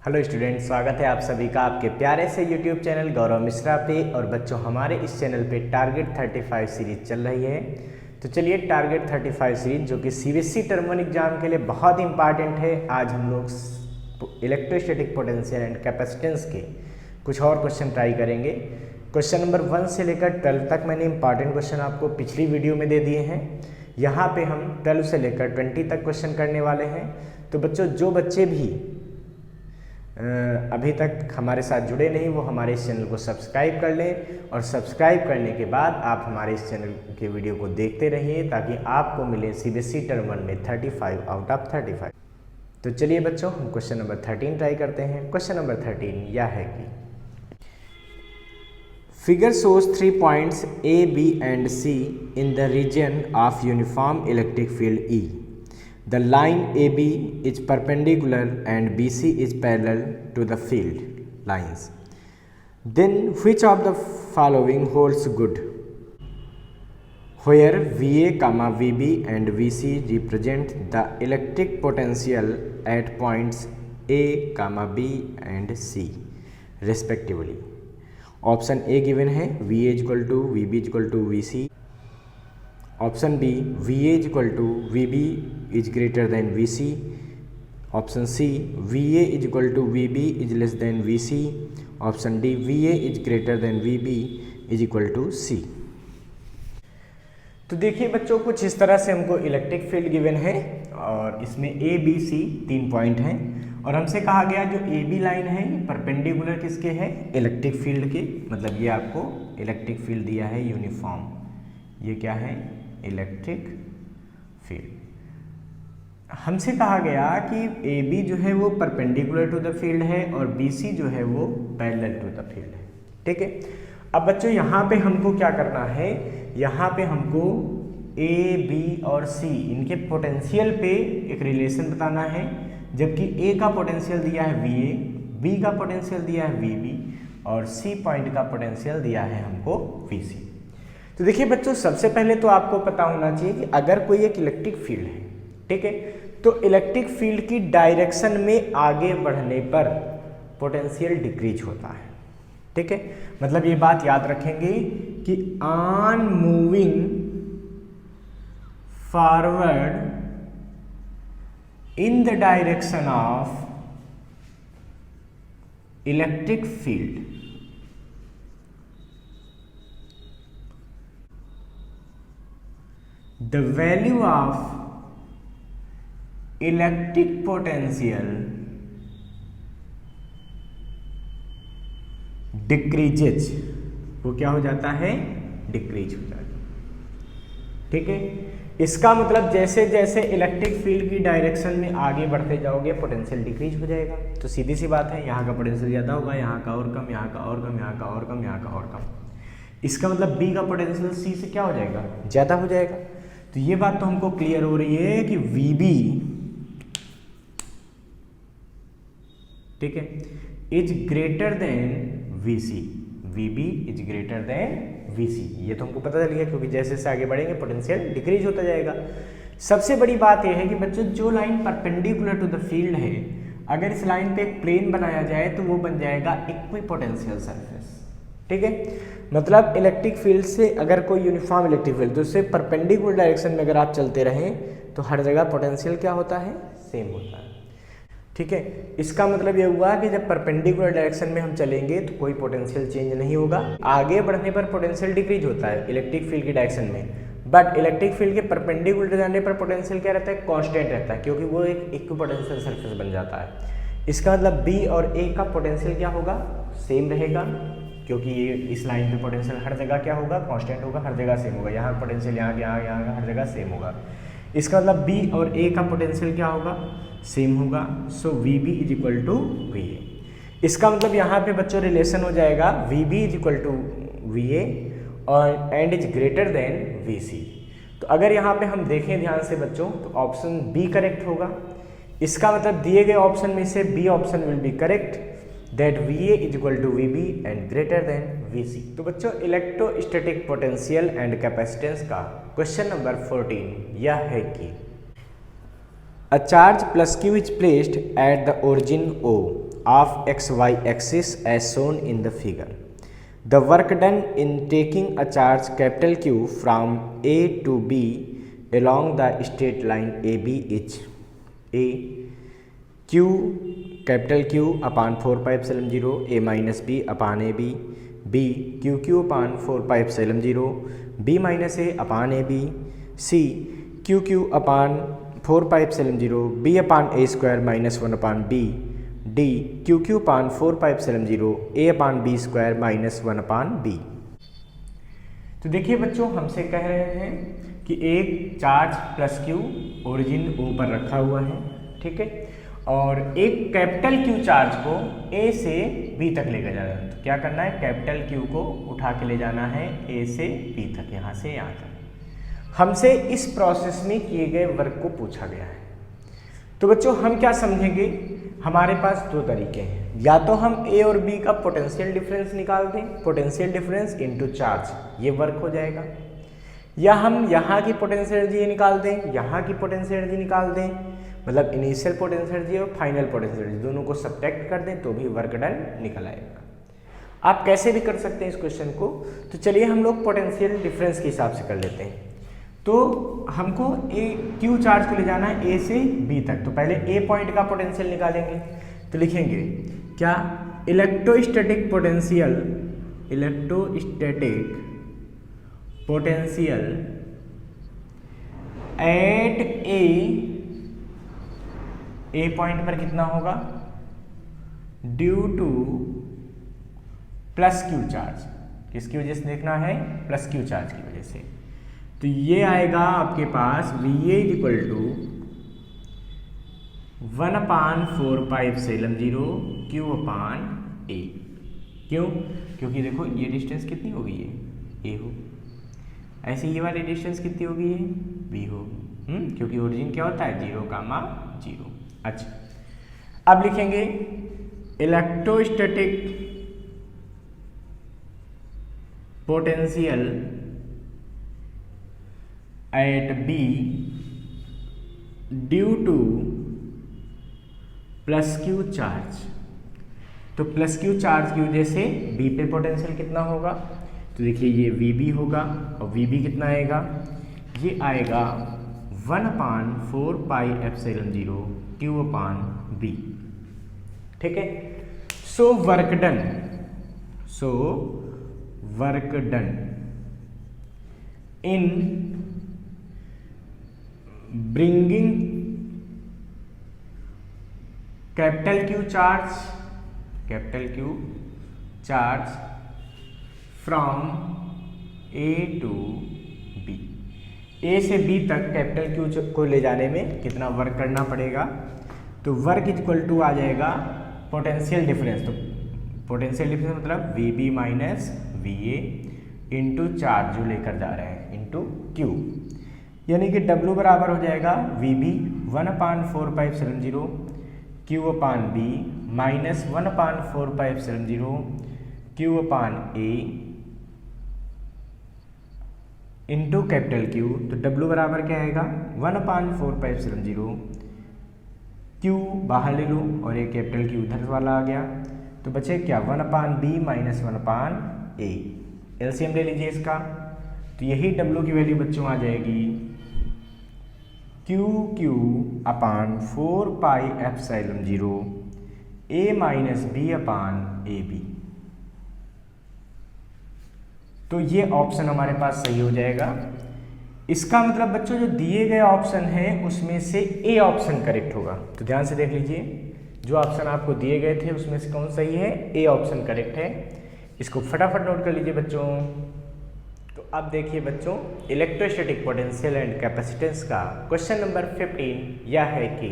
Hello student, स्वागत है आप सभी का आपके प्यारे से यूट्यूब चैनल गौरव मिश्रा पे। और बच्चों, हमारे इस चैनल पे टारगेट 35 सीरीज चल रही है। तो चलिए, टारगेट 35 सीरीज जो कि सीबीएसई टर्म 1 एग्जाम के लिए बहुत इंपॉर्टेंट है, आज हम लोग इलेक्ट्रोस्टैटिक पोटेंशियल एंड कैपेसिटेंस के कुछ और क्वेश्चन ट्राई करेंगे। क्वेश्चन नंबर 1 से लेकर 12 तक मैंने इंपॉर्टेंट क्वेश्चन आपको पिछली वीडियो में दे दिए हैं। यहाँ पे हम 12 से लेकर 20 तक क्वेश्चन करने वाले हैं। तो बच्चों, जो बच्चे भी अभी तक हमारे साथ जुड़े नहीं, वो हमारे इस चैनल को सब्सक्राइब कर लें, और सब्सक्राइब करने के बाद आप हमारे इस चैनल के वीडियो को देखते रहिए ताकि आपको मिले सीबीएसई टर्म 1 में 35 आउट ऑफ 35। तो चलिए बच्चों, हम क्वेश्चन नंबर 13 ट्राई करते हैं। क्वेश्चन नंबर 13 यह है कि figure shows 3 points A, B and C in the region of uniform electric field E. The line AB is perpendicular and BC is parallel to the field lines. Then which of the following holds good? Where VA, VB and VC represent the electric potential at points A, B and C respectively. Option A given है VA equal to VB equal to VC. Option B VA equal to VB is greater than VC. Option C VA is equal to VB is less than VC. Option D VA is greater than VB is equal to C. तो देखिए बच्चों, कुछ इस तरह से हमको electric field given है और इसमें A, B, C 3 पॉइंट हैं, और हमसे कहा गया जो AB लाइन है परपेंडिकुलर किसके है? इलेक्ट्रिक फील्ड के। मतलब ये आपको इलेक्ट्रिक फील्ड दिया है यूनिफॉर्म। ये क्या है? Electric field. हमसे कहा गया कि AB जो है वो परपेंडिकुलर टू द फील्ड है और BC जो है वो पैरेलल टू द फील्ड है। ठीक है। अब बच्चों, यहाँ पे हमको क्या करना है? यहाँ पे हमको A, B और C इनके पोटेंशियल पे एक रिलेशन बताना है। जबकि A का पोटेंशियल दिया है VA, B का पोटेंशियल दिया है VB और C पॉइंट का पोटेंशियल दिया है हमको VC। तो देखिए बच्चों, सबसे पहले तो आपको पता होना चाहिए कि अगर कोई एक इलेक्ट्रिक फील्ड है, ठीक है, तो इलेक्ट्रिक फील्ड की डायरेक्शन में आगे बढ़ने पर पोटेंशियल डिक्रीज होता है। ठीक है। मतलब ये बात याद रखेंगे कि on moving forward in the direction of electric field, the value of electric potential decreases। वो क्या हो जाता है? डिक्रीज हो जाता है। ठीक है। इसका मतलब जैसे जैसे इलेक्ट्रिक फील्ड की डायरेक्शन में आगे बढ़ते जाओगे पोटेंशियल डिक्रीज हो जाएगा। तो सीधी सी बात है, यहाँ का पोटेंशियल ज़्यादा होगा, यहाँ का और कम, यहाँ का और कम, यहाँ का और कम, यहाँ का और कम। इसका मतलब B का पोटेंशियल C से क्या हो जाएगा? ज़्यादा हो जाएगा। तो ये बात तो हमको क्लियर हो रही है कि VB, ठीक है, is greater than VC। VB is greater than VC, ये तो हमको पता चल गया, क्योंकि जैसे जैसे आगे बढ़ेंगे पोटेंशियल डिक्रीज होता जाएगा। सबसे बड़ी बात यह है कि बच्चों, जो line perpendicular to the field है, अगर इस लाइन पे एक प्लेन बनाया जाए तो वो बन जाएगा इक्विपोटेंशियल सरफेस। ठीक है। मतलब इलेक्ट्रिक फील्ड से अगर कोई यूनिफॉर्म इलेक्ट्रिक फील्ड, तो उससे परपेंडिकुलर डायरेक्शन में अगर आप चलते रहें तो हर जगह पोटेंशियल क्या होता है? सेम होता है। ठीक है। इसका मतलब ये हुआ कि जब परपेंडिकुलर डायरेक्शन में हम चलेंगे तो कोई पोटेंशियल चेंज नहीं होगा। आगे बढ़ने पर पोटेंशियल डिक्रीज होता है इलेक्ट्रिक फील्ड की डायरेक्शन में, बट इलेक्ट्रिक फील्ड के परपेंडिकुलर जाने पर पोटेंशियल क्या रहता है? कांस्टेंट रहता है, क्योंकि वो एक इक्विपोटेंशियल सरफेस बन जाता है। इसका मतलब B और A का पोटेंशियल क्या होगा? सेम रहेगा, क्योंकि ये इस लाइन पे पोटेंशियल हर जगह क्या होगा? कांस्टेंट होगा, हर जगह सेम होगा। यहाँ पोटेंशियल यहाँ हर जगह सेम होगा। इसका मतलब B और A का पोटेंशियल क्या होगा? सेम होगा। So VB is equal to VA। इसका मतलब यहाँ पे बच्चों रिलेशन हो जाएगा VB is equal to VA और and is greater than VC। तो अगर यहाँ पे हम देखें ध्यान से बच्चों, तो ऑप्शन B करेक्ट होगा। इसका मतलब दिए गए ऑप्शन में से B option will be correct, that VA is equal to VB and greater than VC। तो बच्चों, इलेक्ट्रोस्टैटिक पोटेंशियल एंड कैपेसिटेंस का क्वेश्चन नंबर 14 यह है कि A charge plus Q is placed at the origin O of xy axis as shown in the figure. The work done in taking a charge capital Q from A to B along the straight line AB is A Q capital Q upon 4 pi epsilon 0 A minus B upon AB, B QQ upon 4 pi epsilon 0 B minus A upon AB, C QQ upon 4 pi epsilon 0 B upon A square minus 1 upon B, D QQ upon 4 pi epsilon 0 A upon B square minus 1 upon B। तो देखिए बच्चों, हमसे कह रहे हैं कि एक charge plus Q origin O पर रखा हुआ है, ठीक है, और एक कैपिटल क्यू चार्ज को A से B तक लेकर जाना है। तो क्या करना है, कैपिटल क्यू को उठा के ले जाना है A से B तक, यहाँ से यहाँ तक। हमसे इस प्रोसेस में किए गए वर्क को पूछा गया है। तो बच्चों हम क्या समझेंगे, हमारे पास दो तरीके हैं, या तो हम A और B का पोटेंशियल डिफरेंस निकाल दें, पोटेंशियल डिफरेंस इनटू चार्ज, ये वर्क हो जाएगा, या हम यहाँ की पोटेंशियल एनर्जी निकाल दें, यहाँ की पोटेंशियल एनर्जी निकाल दें, मतलब इनिशियल पोटेंशियल एनर्जी और फाइनल पोटेंशियल एनर्जी दोनों को सब्ट्रैक्ट कर दें तो भी वर्क डन निकल आएगा। आप कैसे भी कर सकते हैं इस क्वेश्चन को। तो चलिए हम लोग पोटेंशियल डिफरेंस के हिसाब से कर लेते हैं। तो हमको क्यू चार्ज को ले जाना है ए से बी तक, तो पहले ए पॉइंट का पोटेंशियल निकालेंगे। तो लिखेंगे क्या, electrostatic potential at A point पर कितना होगा, due two plus Q charge. किसकी वजह से देखना है, प्लस क्यू चार्ज की वजह से। तो ये आएगा आपके पास VA equal to 1/4 pi epsilon 0 Q upon A। क्यों, क्योंकि देखो ये डिस्टेंस कितनी होगी, ये A हो, ऐसे ये वाली डिस्टेंस कितनी होगी, ये B होगी, क्योंकि ओरिजिन क्या होता है 0,0। अच्छा, अब लिखेंगे electrostatic potential at B due two plus Q charge. तो प्लस क्यू चार्ज की वजह से B पे पोटेंशियल कितना होगा, तो देखिए ये VB होगा, और VB कितना आएगा, ये आएगा 1/4 pi epsilon 0 Q upon B, ठीक है। So work done in bringing capital Q charge from A to B, A से B तक कैपिटल Q को ले जाने में कितना वर्क करना पड़ेगा। तो वर्क इक्वल टू आ जाएगा पोटेंशियल डिफरेंस। तो पोटेंशियल डिफरेंस मतलब VB minus VA into charge जो लेकर जा रहे हैं इंटू Q, यानी कि W बराबर हो जाएगा VB 1/4 pi epsilon 0 Q upon B minus 1/4 pi epsilon 0 Q upon A into capital Q। तो W बराबर क्या आएगा 1/4 पाई एप्सिलॉन 0, Q बाहर ले लो और ये कैपिटल Q उधर वाला आ गया, तो बचे क्या 1/B माइनस 1/A। एलसीएम ले लीजिए इसका, तो यही W की वैल्यू बच्चों आ जाएगी QQ upon 4 pi epsilon 0 A minus B upon AB। तो ये ऑप्शन हमारे पास सही हो जाएगा। इसका मतलब बच्चों जो दिए गए ऑप्शन हैं उसमें से A ऑप्शन करेक्ट होगा। तो ध्यान से देख लीजिए, जो ऑप्शन आपको दिए गए थे उसमें से कौन सही है, A ऑप्शन करेक्ट है। इसको फटाफट नोट कर लीजिए बच्चों। तो अब देखिए बच्चों, इलेक्ट्रोस्टैटिक पोटेंशियल एंड कैपेसिटेंस का क्वेश्चन नंबर 15 यह है कि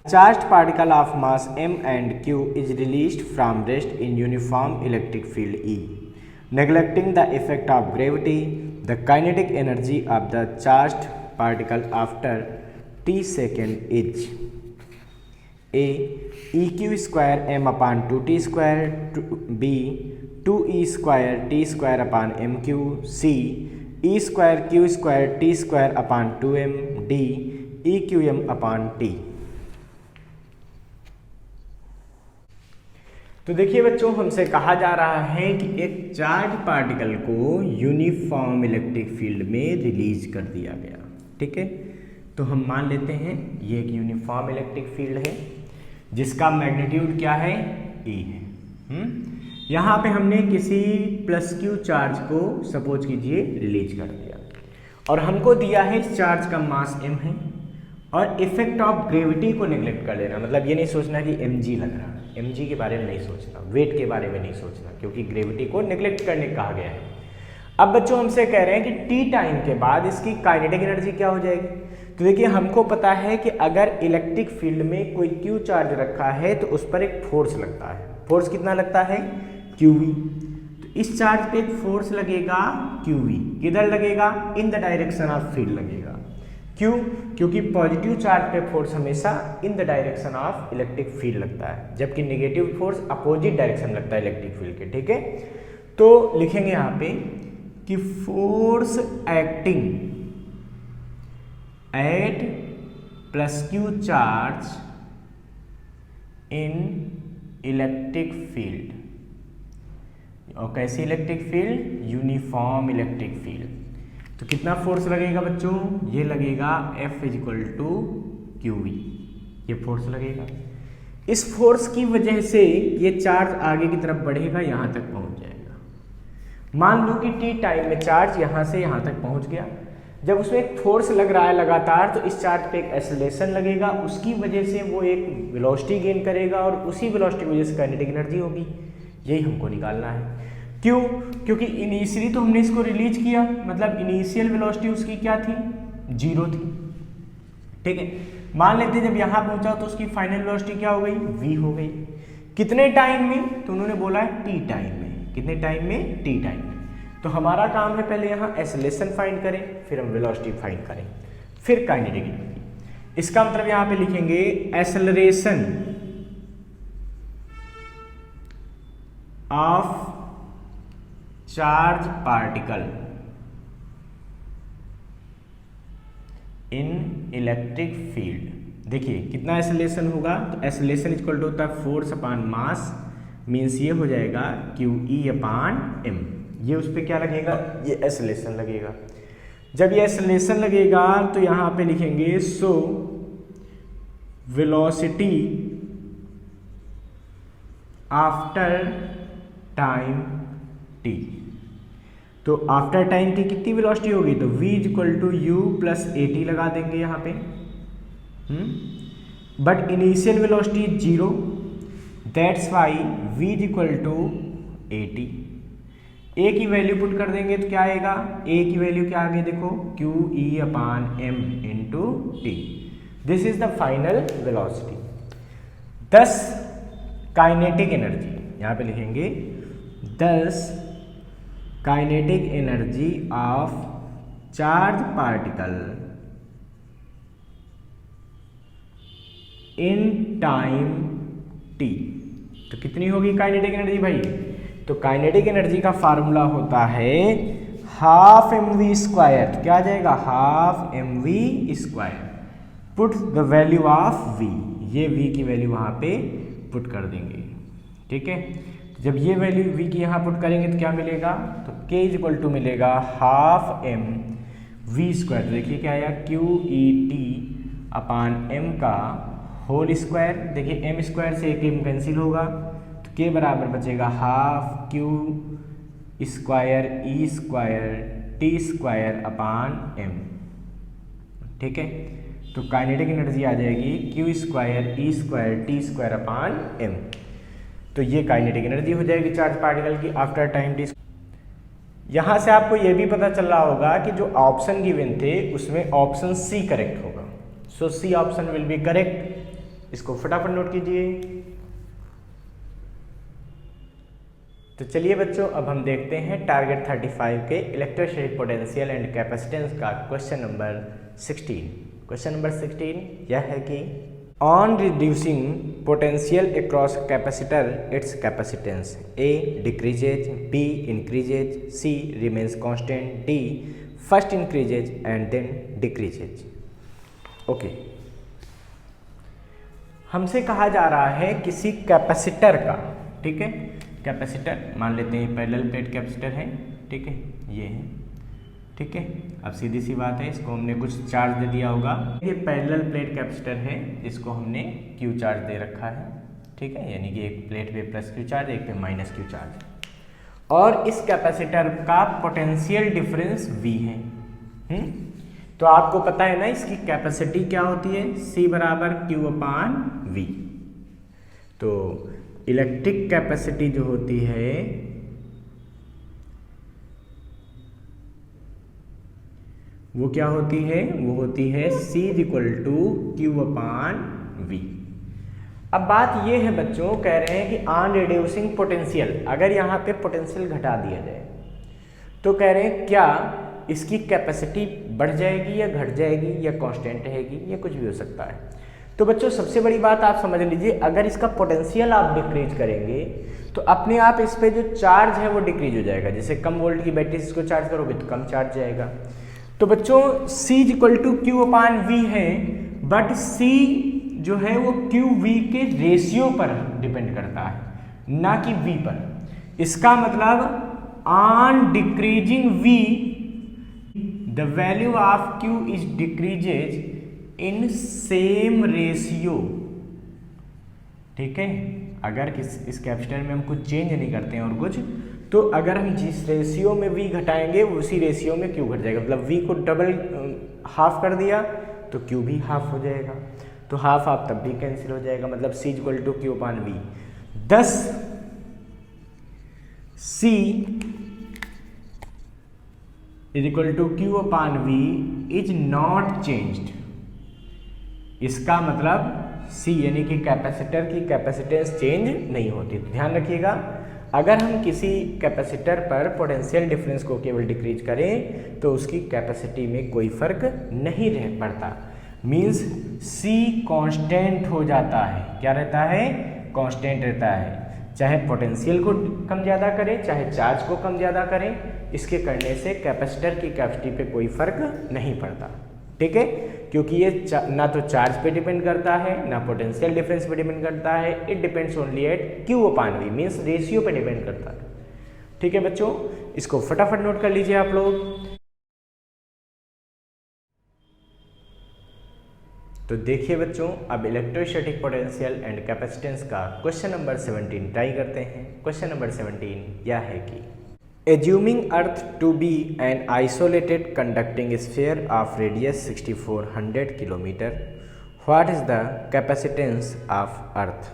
charged particle of mass m and q is released from rest in uniform electric field E. Neglecting the effect of gravity, the kinetic energy of the charged particle after t second is A. eq square m upon 2t square, B. 2e square t square upon mq, C. e square q square t square upon 2m, D. eqm upon t। तो देखिए बच्चों, हमसे कहा जा रहा है कि एक चार्ज पार्टिकल को यूनिफॉर्म इलेक्ट्रिक फील्ड में रिलीज कर दिया गया। ठीक है, तो हम मान लेते हैं ये एक यूनिफॉर्म इलेक्ट्रिक फील्ड है जिसका मैग्नीट्यूड क्या है, E है। यहाँ पे हमने किसी +Q चार्ज को सपोज कीजिए रिलीज कर दिया और हमको दिया है इस चार्ज का मास m है और इफेक्ट ऑफ ग्रेविटी को नेग्लेक्ट कर देना। मतलब ये नहीं सोचना कि mg लग रहा है, mg के बारे में नहीं सोचना, वेट के बारे में नहीं सोचना, क्योंकि ग्रेविटी को नेग्लेक्ट करने कहा गया है। अब बच्चों हमसे कह रहे हैं कि t टाइम के बाद इसकी काइनेटिक एनर्जी क्या हो जाएगी। तो देखिए, हमको पता है कि अगर इलेक्ट्रिक फील्ड में कोई q चार्ज रखा है तो उस पर एक फोर्स लगता है। फोर्स कितना लगता है, qv। तो इस चार्ज पे एक फोर्स लगेगा qv, किधर लगेगा, in the direction of field लगेगा। क्यों, क्योंकि पॉजिटिव चार्ज पे फोर्स हमेशा in the direction of electric field लगता है, जबकि नेगेटिव फोर्स अपोजिट डायरेक्शन लगता है इलेक्ट्रिक फील्ड के। ठीक है, तो लिखेंगे यहाँ पे कि force acting at +Q charge in electric field. और कैसी electric field, uniform electric field. तो कितना फोर्स लगेगा बच्चों, ये लगेगा F = QV, ये फोर्स लगेगा। इस फोर्स की वजह से ये चार्ज आगे की तरफ बढ़ेगा, यहाँ तक पहुँच जाएगा। मान लो कि t टाइम में चार्ज यहाँ से यहाँ तक पहुँच गया। जब उसमें एक फोर्स लग रहा है लगातार, तो इस चार्ज पे एक एक्सेलरेशन लगेगा, उसकी वजह से वो एक वेलोसिटी गेन करेगा और उसी वेलोसिटी की वजह से काइनेटिक एनर्जी होगी। यही हमको निकालना है। क्यों, क्योंकि इनिशियली तो हमने इसको रिलीज किया, मतलब इनिशियल वेलोसिटी उसकी क्या थी, 0 थी। ठीक है, मान लेते हैं जब यहाँ पहुँचा तो उसकी फाइनल वेलोसिटी क्या हो गई, v हो गई। कितने टाइम में, तो उन्होंने बोला है t टाइम में। कितने टाइम में, t टाइम में। तो हमारा काम है पहले यहाँ एक्सेलरेशन फाइंड करें, फिर हम वेलोसिटी फाइंड करें, फिर काइनेटिक एनर्जी। इसका मतलब यहाँ पे लिखेंगे acceleration of charge particle in electric field. देखिए कितना एक्सेलरेशन होगा, तो एक्सेलरेशन इक्वल टू होता है फोर्स अपॉन मास, मीन्स ये हो जाएगा QE/m। ये उस पर क्या लगेगा, ये एक्सेलरेशन लगेगा। जब ये एक्सेलरेशन लगेगा तो यहाँ पे लिखेंगे so velocity after time t। तो आफ्टर टाइम की कितनी वेलोसिटी होगी, तो v = u + at लगा देंगे यहाँ पे। But initial velocity 0, that's why v = at। a की वैल्यू पुट कर देंगे तो क्या आएगा, a की वैल्यू क्या आ गई, देखो QE/m × t। This is the final velocity. thus kinetic energy, यहाँ पे लिखेंगे thus kinetic energy of charge particle in time t। तो कितनी होगी काइनेटिक एनर्जी भाई, तो काइनेटिक एनर्जी का फार्मूला होता है ½ mv²। तो क्या आ जाएगा, ½ mv²। Put the value of v, ये v की वैल्यू वहाँ पे पुट कर देंगे। ठीक है, जब ये वैल्यू v की यहाँ पुट करेंगे तो क्या मिलेगा, तो k = मिलेगा ½ mv²। तो देखिए क्या आया, QET/m का होल स्क्वायर। देखिए m² से एक m कैंसिल होगा, तो k बराबर बचेगा ½ Q²E²T²/m। ठीक है, तो काइनेटिक एनर्जी आ जाएगी Q²E²T²/m। तो ये काइनेटिक एनर्जी हो जाएगी चार्ज पार्टिकल की आफ्टर टाइम t। यहाँ से आपको ये भी पता चल रहा होगा कि जो ऑप्शन गिवन थे उसमें ऑप्शन सी करेक्ट होगा। So C option will be correct. इसको फटाफट नोट कीजिए। तो चलिए बच्चों, अब हम देखते हैं टारगेट 35 के इलेक्ट्रोस्टैटिक पोटेंशियल एंड कैपेसिटेंस का क्वेश्चन नंबर 16। क्वेश्चन नंबर 16 यह है कि on reducing potential across capacitor its capacitance A decreases, B increases, C remains constant, D first increases and then decreases. Okay, हमसे कहा जा रहा है किसी कैपेसिटर का ठीक है। कैपेसिटर मान लेते हैं पैरेलल प्लेट कैपेसिटर है, ठीक है, ये है, ठीक है। अब सीधी सी बात है, इसको हमने कुछ चार्ज दे दिया होगा, ये पैरेलल प्लेट कैपेसिटर है, इसको हमने क्यू चार्ज दे रखा है, ठीक है, यानी कि एक प्लेट पे प्लस क्यू चार्ज, एक पे माइनस क्यू चार्ज, और इस कैपेसिटर का पोटेंशियल डिफरेंस V है। तो आपको पता है ना इसकी कैपेसिटी क्या होती है, C बराबर Q/V। तो इलेक्ट्रिक कैपेसिटी जो होती है वो क्या होती है, वो होती है C = Q/V। अब बात ये है बच्चों, कह रहे हैं कि ऑन रिड्यूसिंग पोटेंशियल, अगर यहाँ पे पोटेंशियल घटा दिया जाए तो कह रहे हैं क्या इसकी कैपेसिटी बढ़ जाएगी या घट जाएगी या कांस्टेंट रहेगी, या कुछ भी हो सकता है। तो बच्चों सबसे बड़ी बात आप समझ लीजिए, अगर इसका पोटेंशियल आप डिक्रीज करेंगे तो अपने आप इस पे जो चार्ज है वो डिक्रीज हो जाएगा। जैसे कम वोल्ट की बैटरी से इसको चार्ज करोगे तो कम चार्ज जाएगा। तो बच्चों C = Q/V है, बट C जो है वो QV के रेशियो पर डिपेंड करता है, ना कि V पर। इसका मतलब on decreasing V the value of Q is decreases in same ratio, ठीक है। अगर इस कैपेसिटर में हम कुछ चेंज नहीं करते हैं और कुछ, तो अगर हम जिस रेशियो में V घटाएंगे उसी रेशियो में Q घट जाएगा। मतलब V को डबल हाफ कर दिया तो Q भी हाफ हो जाएगा, तो हाफ हाफ तब भी कैंसिल हो जाएगा। मतलब C = Q/V। thus C = Q/V is not changed. इसका मतलब C यानी कि कैपेसिटर की कैपेसिटेंस चेंज नहीं होती। तो ध्यान रखिएगा, अगर हम किसी कैपेसिटर पर पोटेंशियल डिफरेंस को केवल डिक्रीज करें तो उसकी कैपेसिटी में कोई फर्क नहीं रह पड़ता। मीन्स C कांस्टेंट हो जाता है। क्या रहता है? कांस्टेंट रहता है। चाहे पोटेंशियल को कम ज़्यादा करें, चाहे चार्ज को कम ज़्यादा करें, इसके करने से कैपेसिटर की कैपेसिटी पे कोई फर्क नहीं पड़ता। ठीक है, क्योंकि ये ना तो चार्ज पे डिपेंड करता है, ना पोटेंशियल डिफरेंस पे डिपेंड करता है। It depends only at Q/V, means ratio पे डिपेंड करता है। ठीक है बच्चों, इसको फटाफट नोट कर लीजिए आप लोग। तो देखिए बच्चों, अब इलेक्ट्रोस्टैटिक पोटेंशियल एंड कैपेसिटेंस का क्वेश्चन नंबर 17 ट्राई करते हैं। क्वेश्चन नंबर 17 यह है कि Assuming Earth to be an isolated conducting sphere of radius 6400 km, what is the capacitance of Earth?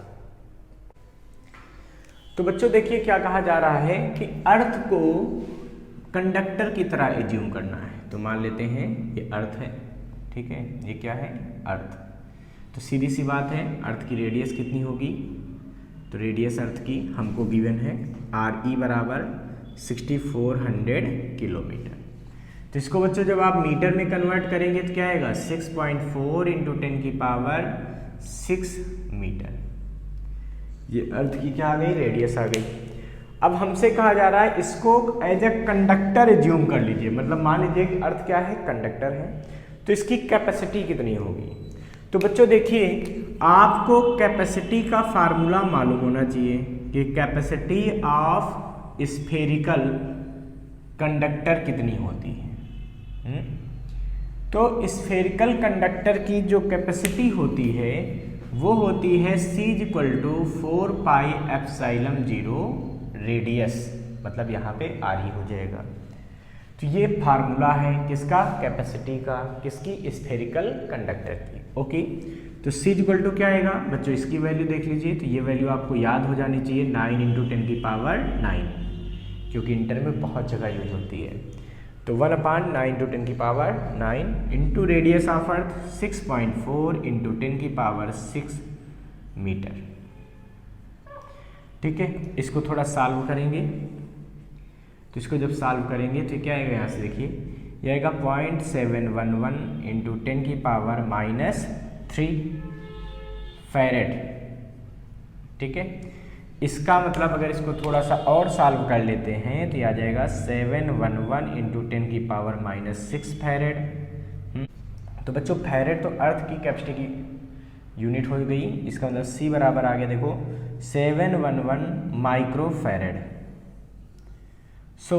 तो बच्चों देखिए क्या कहा जा रहा है कि अर्थ को कंडक्टर की तरह एज्यूम करना है। तो मान लेते हैं ये अर्थ है, ठीक है, ये क्या है? अर्थ। तो सीधी सी बात है, अर्थ की रेडियस कितनी होगी? तो रेडियस अर्थ की हमको गिवन है RE बराबर 6400 किलोमीटर। तो इसको बच्चों जब आप मीटर में कन्वर्ट करेंगे तो क्या आएगा? 6.4 × 10⁶ मीटर। ये अर्थ की क्या आ गई? रेडियस आ गई। अब हमसे कहा जा रहा है इसको एज ए कंडक्टर एज्यूम कर लीजिए। मतलब मान लीजिए कि अर्थ क्या है? कंडक्टर है। तो इसकी कैपेसिटी कितनी होगी? तो बच्चों देखिए, आपको कैपेसिटी का फार्मूला मालूम होना चाहिए कि कैपेसिटी ऑफ स्फेरिकल कंडक्टर कितनी होती है। तो स्फेरिकल कंडक्टर की जो कैपेसिटी होती है वो होती है C = 4πε0 रेडियस, मतलब यहाँ पे RE हो जाएगा। तो ये फार्मूला है किसका? कैपेसिटी का। किसकी? स्फेरिकल कंडक्टर की। ओके, तो C = क्या आएगा बच्चों? इसकी वैल्यू देख लीजिए। तो ये वैल्यू आपको याद हो जानी चाहिए, 9 × 10⁹, क्योंकि इंटर में बहुत जगह यूज होती है। तो 1/9 × 10⁹ into radius of earth 6.4 × 10⁶ metre. ठीक है, इसको थोड़ा सॉल्व करेंगे। तो इसको जब सॉल्व करेंगे तो क्या आएगा? यहाँ से देखिए, यह आएगा 0.711 × 10⁻³ फैरेड। ठीक है, इसका मतलब अगर इसको थोड़ा सा और सॉल्व कर लेते हैं तो यह आ जाएगा 711 × 10⁻⁶ फैरेड। तो बच्चों फैरेड तो अर्थ की कैपेसिटी की यूनिट हो गई, इसका मतलब C बराबर आ गया देखो 711 microfarad. So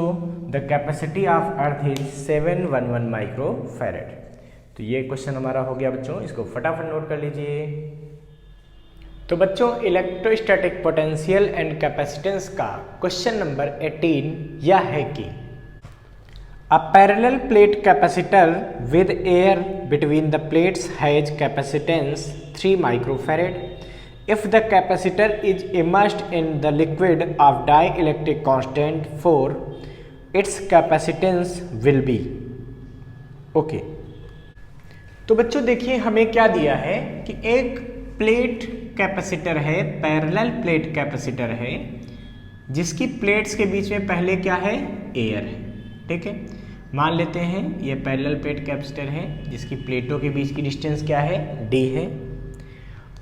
the capacity of earth is 711 microfarad. तो ये क्वेश्चन हमारा हो गया बच्चों, इसको फटाफट नोट कर लीजिए। तो बच्चों इलेक्ट्रोस्टैटिक पोटेंशियल एंड कैपेसिटेंस का क्वेश्चन नंबर 18 यह है कि A parallel plate capacitor with air between the plates has capacitance 3 microfarad. If the capacitor is immersed in the liquid of dielectric constant 4, its capacitance will be okay. तो बच्चों देखिए हमें क्या दिया है कि एक प्लेट कैपेसिटर है, पैरेलल प्लेट कैपेसिटर है, जिसकी प्लेट्स के बीच में पहले क्या है, एयर है। ठीक है, मान लेते हैं ये पैरेलल प्लेट कैपेसिटर है जिसकी प्लेटों के बीच की डिस्टेंस क्या है, d है,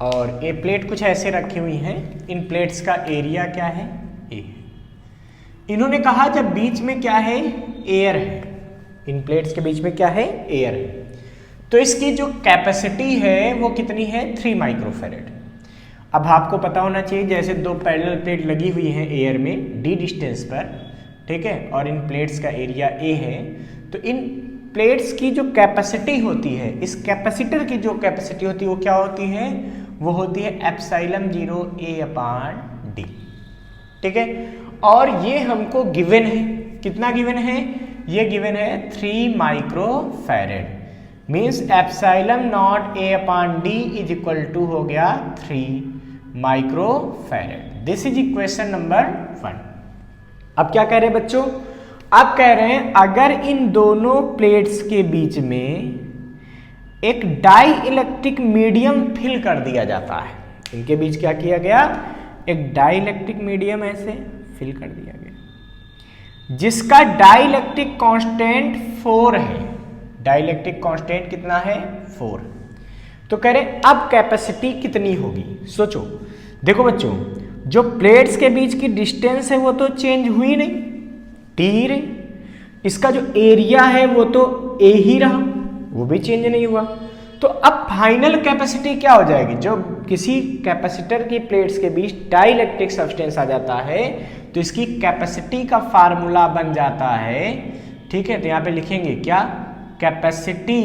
और ये प्लेट कुछ ऐसे रखी हुई हैं, इन प्लेट्स का एरिया क्या है, a है। इन्होंने कहा जब बीच में क्या है, एयर है, इन प्लेट्स के बीच में क्या है, एयर है, तो इसकी जो कैपेसिटी है वो कितनी है, 3 माइक्रोफैरेड। अब आपको पता होना चाहिए जैसे दो पैरेलल प्लेट लगी हुई है एयर में d डिस्टेंस पर, ठीक है, और इन प्लेट्स का एरिया a है, तो इन प्लेट्स की जो कैपेसिटी होती है, इस कैपेसिटर की जो कैपेसिटी होती है वो क्या होती है, वो होती है एप्सिलॉन 0 a/d। ठीक है, और ये हमको गिवन है, कितना गिवन है, ये गिवन है 3 microfarad, means epsilon not a/d is equal to हो गया 3 microfarad. This is equation number 1। अब क्या कह रहे हैं बच्चों, अब कह रहे हैं अगर इन दोनों प्लेट्स के बीच में एक डाई इलेक्ट्रिक मीडियम फिल कर दिया जाता है, इनके बीच क्या किया गया, एक डाई इलेक्ट्रिक मीडियम ऐसे फिल कर दिया गया जिसका डाई इलेक्ट्रिक कांस्टेंट 4 है। डाई इलेक्ट्रिक कांस्टेंट कितना है, 4। तो कह रहे अब कैपेसिटी कितनी होगी, सोचो। देखो बच्चों जो प्लेट्स के बीच की डिस्टेंस है वो तो चेंज हुई नहीं, टी ही रही, इसका जो एरिया है वो तो ए ही रहा, वो भी चेंज नहीं हुआ। तो अब फाइनल कैपेसिटी क्या हो जाएगी, जब किसी कैपेसिटर की प्लेट्स के बीच डाइलेक्ट्रिक सब्सटेंस आ जाता है तो इसकी कैपेसिटी का फार्मूला बन जाता है। ठीक है, तो यहाँ पे लिखेंगे क्या, capacity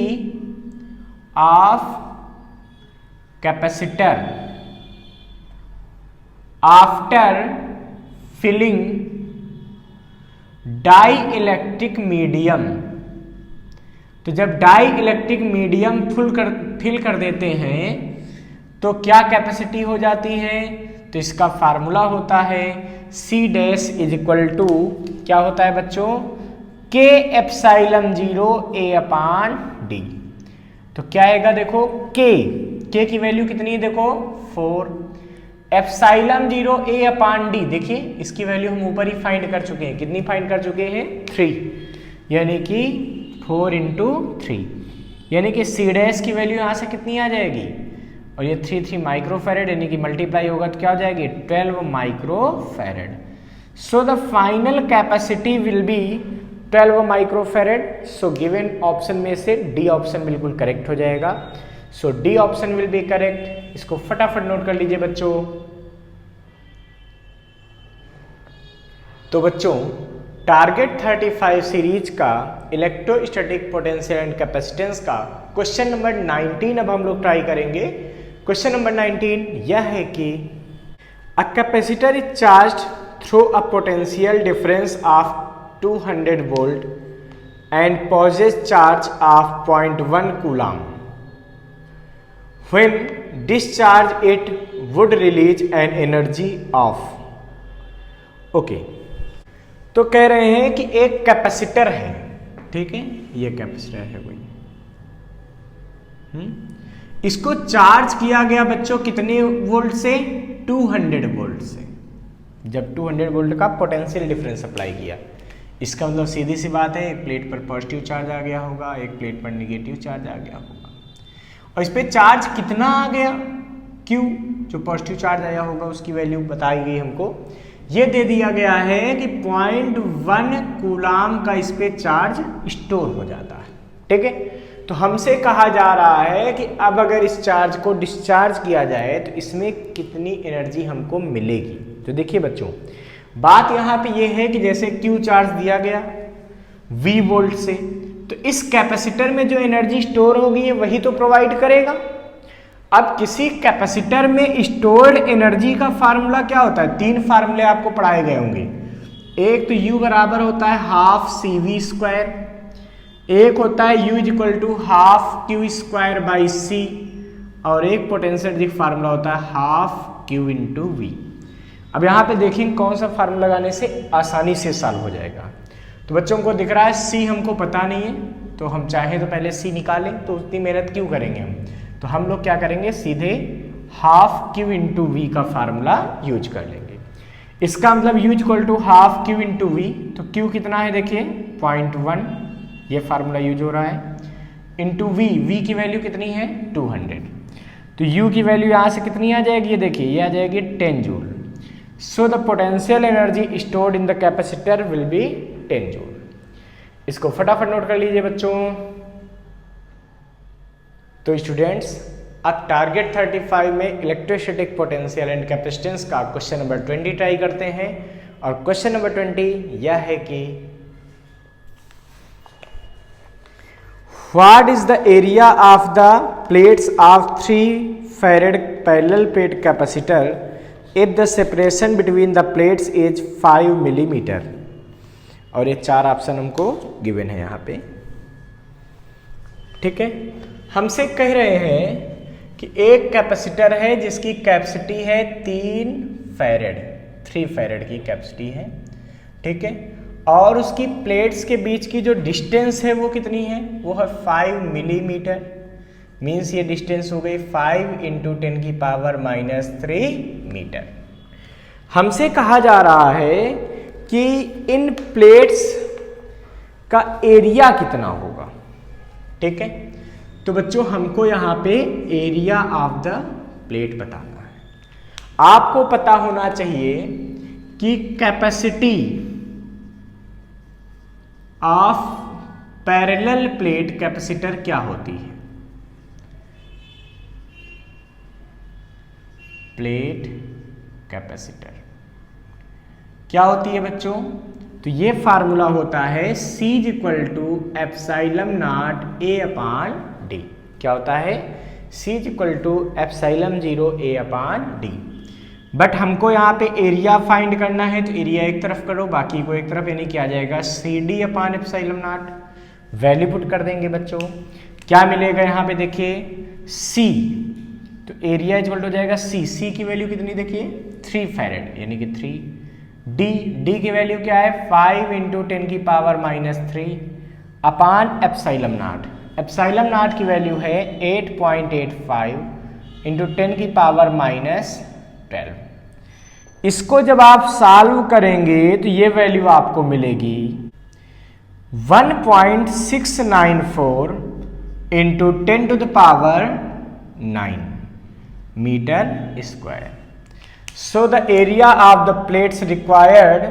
of capacitor after filling dielectric medium. तो जब डाई इलेक्ट्रिक मीडियम फिल कर देते हैं तो क्या कैपेसिटी हो जाती है, तो इसका फार्मूला होता है C dash is equal to क्या होता है बच्चों, K एप्सिलॉन 0 a/d। तो क्या आएगा देखो, K की वैल्यू कितनी है, देखो 4, एप्सिलॉन 0 a/d, देखिए इसकी वैल्यू हम ऊपर ही फाइंड कर चुके हैं, कितनी फाइंड कर चुके हैं, 3, यानी कि 4 × 3, यानी कि C डैश की वैल्यू यहाँ से कितनी आ जाएगी, और ये 3 माइक्रोफैरेड, यानी कि मल्टीप्लाई होगा तो क्या हो जाएगी, 12 microfarad. So the final capacity will be 12 microfarad. So given option में से डी ऑप्शन बिल्कुल करेक्ट हो जाएगा। So D option will be correct. इसको फटाफट नोट कर लीजिए बच्चों। तो बच्चों टारगेट 35 सीरीज का इलेक्ट्रोस्टैटिक पोटेंशियल एंड कैपेसिटेंस का क्वेश्चन नंबर 19 अब हम लोग ट्राई करेंगे। क्वेश्चन नंबर 19 यह है कि a capacitor is charged through a potential difference of 200 volt and possesses charge of 0.1 coulomb. When discharge it would release an energy of okay तो कह रहे हैं कि एक कैपेसिटर है, ठीक है, ये कैपेसिटर है कोई, इसको चार्ज किया गया बच्चों कितने वोल्ट से, 200 वोल्ट से। जब 200 वोल्ट का पोटेंशियल डिफरेंस अप्लाई किया, इसका मतलब सीधी सी बात है एक प्लेट पर पॉजिटिव चार्ज आ गया होगा, एक प्लेट पर निगेटिव चार्ज आ गया होगा, और इस पे चार्ज कितना आ गया, क्यू, जो पॉजिटिव चार्ज आया होगा उसकी वैल्यू बताई गई हमको। ये दे दिया गया है कि 0.1 कूलाम का इस पे चार्ज स्टोर हो जाता है, ठीक है। तो तो हमसे कहा जा रहा है कि अब अगर इस चार्ज को डिस्चार्ज किया जाए तो इसमें कितनी एनर्जी हमको मिलेगी। तो देखिए बच्चों, बात यहाँ पे ये है कि जैसे Q चार्ज दिया गया V वोल्ट से, तो इस कैपेसिटर में जो एनर्जी स्टोर होगी वही तो प्रोवाइड करेगा। अब किसी कैपेसिटर में स्टोर्ड एनर्जी का फार्मूला क्या होता है? 3 फार्मूले आपको पढ़ाए गए होंगे। एक तो U बराबर होता है हाफ CV², एक होता है U equal to half Q²/C, और एक पोटेंशियल एनर्जी फार्मूला होता है हाफ Q इंटू V। अब यहाँ पे देखेंगे कौन सा फार्मूला लगाने से आसानी से सॉल्व हो जाएगा। तो बच्चों को दिख रहा है C हमको पता नहीं है, तो हम चाहें तो पहले C निकालें, तो उतनी मेहनत क्यों करेंगे हम। तो हम लोग क्या करेंगे, सीधे हाफ Q इंटू V का फार्मूला यूज कर लेंगे। इसका मतलब U equal to half Q into V, तो Q कितना है देखिए 0.1, ये फार्मूला यूज हो रहा है, इंटू V की वैल्यू कितनी है 200। तो U की वैल्यू यहाँ से कितनी आ जाएगी, ये देखिए ये आ जाएगी 10 joule. So the potential energy stored in the capacitor will be 10 joule. इसको फटाफट नोट कर लीजिए बच्चों। तो स्टूडेंट्स, अब टारगेट 35 में इलेक्ट्रोस्टैटिक पोटेंशियल एंड कैपेसिटेंस का क्वेश्चन नंबर 20 ट्राई करते हैं। और क्वेश्चन नंबर 20 यह है कि what is the area of the plates of 3 farad parallel plate capacitor if the separation between the plates is 5 millimetre. और ये 4 ऑप्शन हमको गिवन है यहाँ पे, ठीक है। हमसे कह रहे हैं कि एक कैपेसिटर है जिसकी कैपेसिटी है 3 फैरेड की कैपेसिटी है, ठीक है, और उसकी प्लेट्स के बीच की जो डिस्टेंस है वो कितनी है, वो है 5 मिलीमीटर। मीन्स ये डिस्टेंस हो गई 5 इंटू 10⁻³ मीटर। हमसे कहा जा रहा है कि इन प्लेट्स का एरिया कितना होगा, ठीक है। तो बच्चों हमको यहाँ पे एरिया ऑफ द प्लेट बताना है। आपको पता होना चाहिए कि capacity of parallel plate capacitor क्या होती है। प्लेट कैपेसिटर क्या होती है बच्चों? तो ये फार्मूला होता है C equal to epsilon not A/D। क्या होता है? C equal to epsilon 0 A/D। But हमको यहाँ पे एरिया फाइंड करना है, तो एरिया एक तरफ करो, बाकी को एक तरफ, यानी क्या आ जाएगा CD/एप्सिलॉन नॉट। वैल्यू पुट कर देंगे बच्चों, क्या मिलेगा यहाँ पे देखिए C, तो एरिया इक्वल टू हो जाएगा C की वैल्यू कितनी देखिए 3 फैरेड यानी कि 3। D की वैल्यू क्या है 5 into 10⁻³ upon epsilon not. Epsilon not की वैल्यू है 8.85 इंटू 10⁻12। इसको जब आप सॉल्व करेंगे तो ये वैल्यू आपको मिलेगी 1.694 into 10⁻9 metre square. So the area of the plates required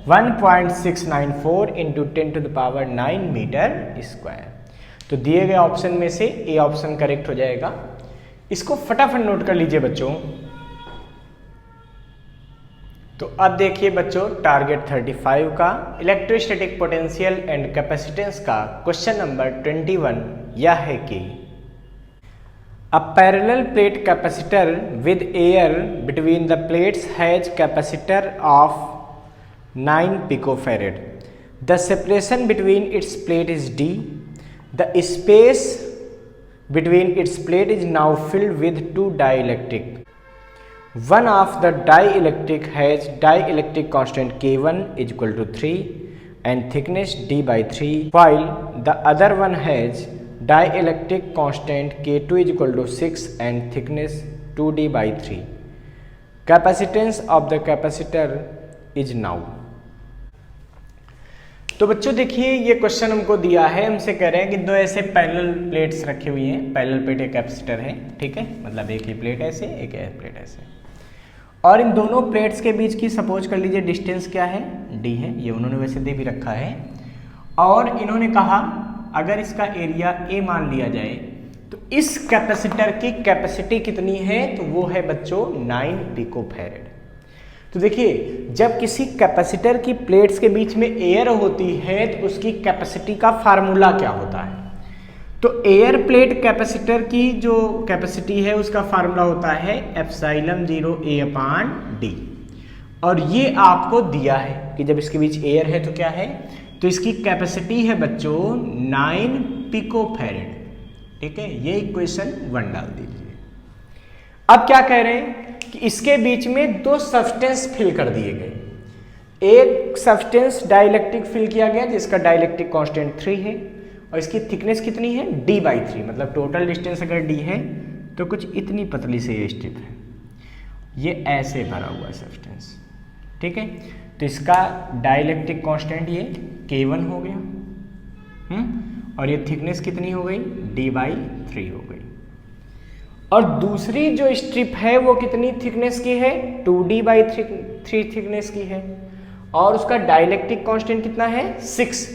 1.694 into 10⁻9 metre square. तो दिए गए ऑप्शन में से ए ऑप्शन करेक्ट हो जाएगा। इसको फटाफट नोट कर लीजिए बच्चों। तो अब देखिए बच्चों टारगेट 35 का इलेक्ट्रोस्टैटिक पोटेंशियल एंड कैपेसिटेंस का क्वेश्चन नंबर 21 यह है कि A parallel plate capacitor with air between the plates has capacitor of 9 picofarad. The separation between its plate is D. The space between its plate is now filled with 2 dielectric. One of the dielectric has dielectric constant K1 is equal to 3 and thickness D/3, while the other one has dielectric constant K2 is equal to 6 and thickness 2D/3. Capacitance of the capacitor is now. तो बच्चों देखिए ये question हमको दिया है, हमसे कह रहे हैं कि दो ऐसे पैरेलल प्लेट्स रखी हुई हैं, पैरेलल प्लेट एक कैपेसिटर है, ठीक है, मतलब एक ही प्लेट ऐसे एक प्लेट ऐसे, और इन दोनों प्लेट्स के बीच की सपोज कर लीजिए डिस्टेंस क्या है D है, ये उन्होंने वैसे दे भी रखा है, और इन्होंने कहा अगर इसका एरिया ए मान लिया जाए तो इस कैपेसिटर की कैपेसिटी कितनी है, तो वो है बच्चों 9 पिकोफैरेड। तो देखिए जब किसी कैपेसिटर की प्लेट्स के बीच में एयर होती है तो उसकी कैपेसिटी का फार्मूला क्या होता है, तो एयर प्लेट कैपेसिटर की जो कैपेसिटी है उसका फार्मूला होता है एप्सिलॉन 0 A/d। और ये आपको दिया है कि जब इसके बीच एयर है तो क्या है, तो इसकी कैपेसिटी है बच्चों 9 पिकोफैरेड। ठीक है, ये इक्वेशन 1 डाल दीजिए। अब क्या कह रहे हैं कि इसके बीच में 2 सब्सटेंस फिल कर दिए गए। एक सब्सटेंस डाइलेक्ट्रिक फिल किया गया जिसका डाइलेक्ट्रिक कांस्टेंट 3 है और इसकी थिकनेस कितनी है d/3, मतलब टोटल डिस्टेंस अगर d है तो कुछ इतनी पतली से ये स्ट्रिप है, ये ऐसे भरा हुआ है सब्सटेंस। ठीक है, तो इसका डाइलेक्ट्रिक कांस्टेंट ये K1 हो गया, और ये थिकनेस कितनी हो गई d/3 हो गई। और दूसरी जो स्ट्रिप है वो कितनी थिकनेस की है 2d/3 थिकनेस की है और उसका डाइलेक्ट्रिक कांस्टेंट कितना है 6।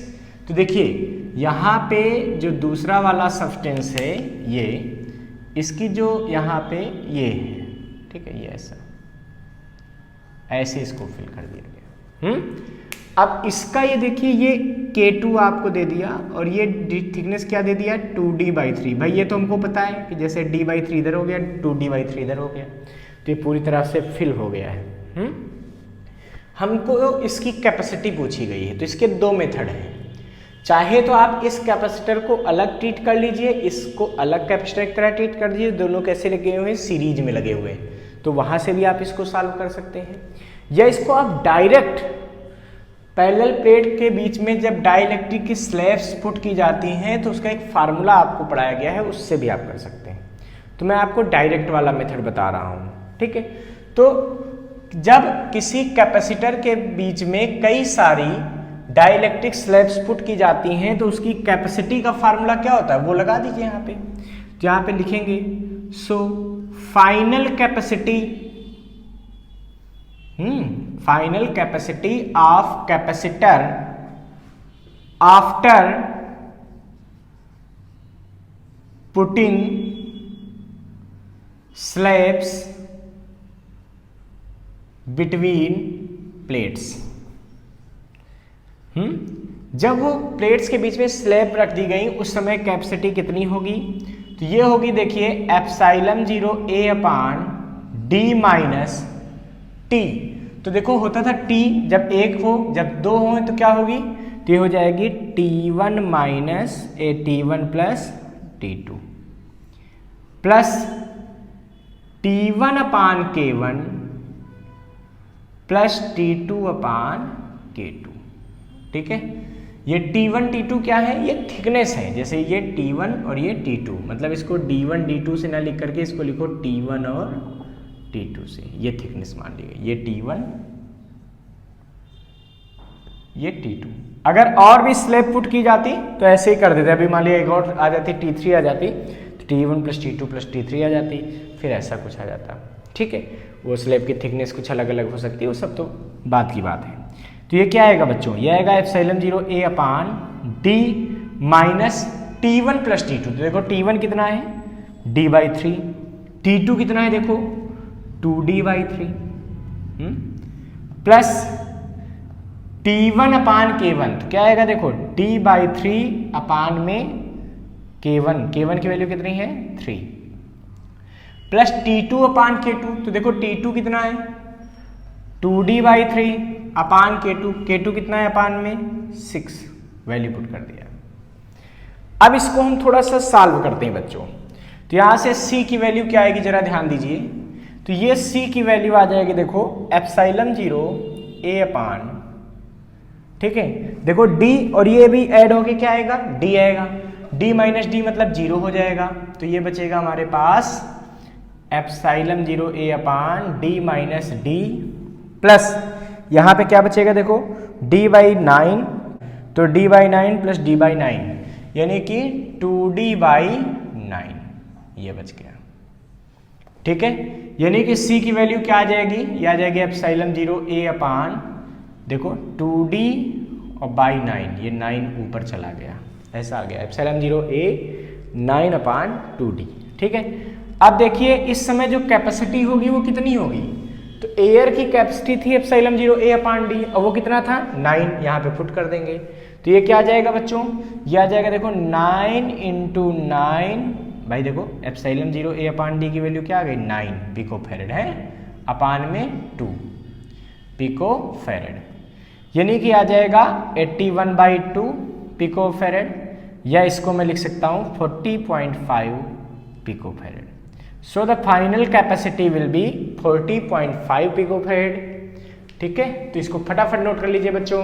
तो देखिए यहाँ पे जो दूसरा वाला सब्सटेंस है ये, इसकी जो यहाँ पे ये है, ठीक है, ये ऐसे इसको फिल कर दिया गया। अब इसका ये देखिए ये K2 आपको दे दिया और ये थिकनेस क्या दे दिया 2d/3। भाई ये तो हमको पता है कि जैसे d/3 इधर हो गया 2d/3 इधर हो गया, तो ये पूरी तरह से फिल हो गया है। हमको इसकी कैपेसिटी पूछी गई है, तो इसके 2 मेथड हैं। चाहे तो आप इस कैपेसिटर को अलग ट्रीट कर लीजिए, इसको अलग कैपेसिटर की तरह ट्रीट कर दीजिए, दोनों कैसे लगे हुए हैं सीरीज में लगे हुए हैं, तो वहां से भी आप इसको सॉल्व कर सकते हैं। या इसको आप डायरेक्ट पैरेलल प्लेट के बीच में जब डाइलेक्ट्रिक की स्लैब्स पुट की जाती हैं तो उसका एक फार्मूला आपको पढ़ाया गया है, उससे भी आप कर सकते हैं। तो मैं आपको डायरेक्ट वाला मेथड बता रहा हूँ। ठीक है, तो जब किसी कैपेसिटर के बीच में कई सारी डाइलेक्ट्रिक स्लैब्स पुट की जाती हैं तो उसकी कैपेसिटी का फार्मूला क्या होता है वो लगा दीजिए यहाँ पे। तो यहाँ पे लिखेंगे so final capacity of capacitor after putting slabs between plates. जब वो प्लेट्स के बीच में स्लैब रख दी गई उस समय कैपेसिटी कितनी होगी, तो ये होगी देखिए एप्सिलॉन 0 A/d-t। तो देखो होता था t जब 1 हो, जब 2 हो तो क्या होगी, तो ये हो जाएगी t1 - t1 + t2 plus t1/k1 plus t2/k2। ठीक है, ये t1 t2 क्या है, ये थिकनेस है, जैसे ये t1 और ये t2, मतलब इसको d1 d2 से ना लिख करके इसको लिखो t1 और t2 से, ये थिकनेस मान ली गई, ये t1 ये t2। अगर और भी स्लैब पुट की जाती तो ऐसे ही कर देते, अभी मान लिया एक और आ जाती t3 आ जाती तो t1 + t2 + t3 आ जाती, फिर ऐसा कुछ आ जाता। ठीक है, वो स्लैब की थिकनेस कुछ अलग अलग हो सकती है, वो सब तो बात की बात है। तो ये क्या आएगा बच्चों, ये आएगा एप्सिलॉन 0 A/d - t1 + t2। तो देखो t1 कितना है d/3, t2 कितना है देखो 2d/3 प्लस t1/k1। तो क्या आएगा देखो d/3/k1, k1 की वैल्यू कितनी है 3 प्लस t2/k2। तो देखो t2 कितना है 2d/3/k2, k2 कितना है अपान में 6, वैल्यू पुट कर दिया। अब इसको हम थोड़ा सा सॉल्व करते हैं बच्चों। तो यहां से c की वैल्यू क्या आएगी जरा ध्यान दीजिए। तो ये c की वैल्यू आ जाएगी देखो एप्सिलॉन 0 A/, ठीक है, देखो d और ये भी ऐड होके क्या आएगा d आएगा, d - d मतलब 0 हो जाएगा, तो ये बचेगा हमारे पास एप्सिलॉन 0 A/d - d प्लस यहाँ पे क्या बचेगा देखो d/9, तो d/9 + d/9 यानी कि 2d/9, ये बच गया। ठीक है, यानी कि c की वैल्यू क्या आ जाएगी, ये आ जाएगी एप्सिलॉन 0 A/, देखो 2d और 9, ये 9 ऊपर चला गया, ऐसा आ गया एप्सिलॉन 0A 9/2D। ठीक है, अब देखिए इस समय जो कैपेसिटी होगी वो कितनी होगी, तो एयर की कैपेसिटी थी एप्सिलॉन 0A/D और वो कितना था 9, यहाँ पे पुट कर देंगे तो ये क्या आ जाएगा बच्चों, ये आ जाएगा देखो 9 × 9, भाई देखो एप्सिलॉन 0A/D की वैल्यू क्या आ गई 9 पिकोफैरेड है, अपान में 2 पिकोफैरेड, यानी कि आ जाएगा 81/2 पिकोफैरेड, या इसको मैं लिख सकता हूँ 40.5 picofarad. So the final capacity will B 40.5 picofarad. ठीक है, तो इसको फटाफट नोट कर लीजिए बच्चों।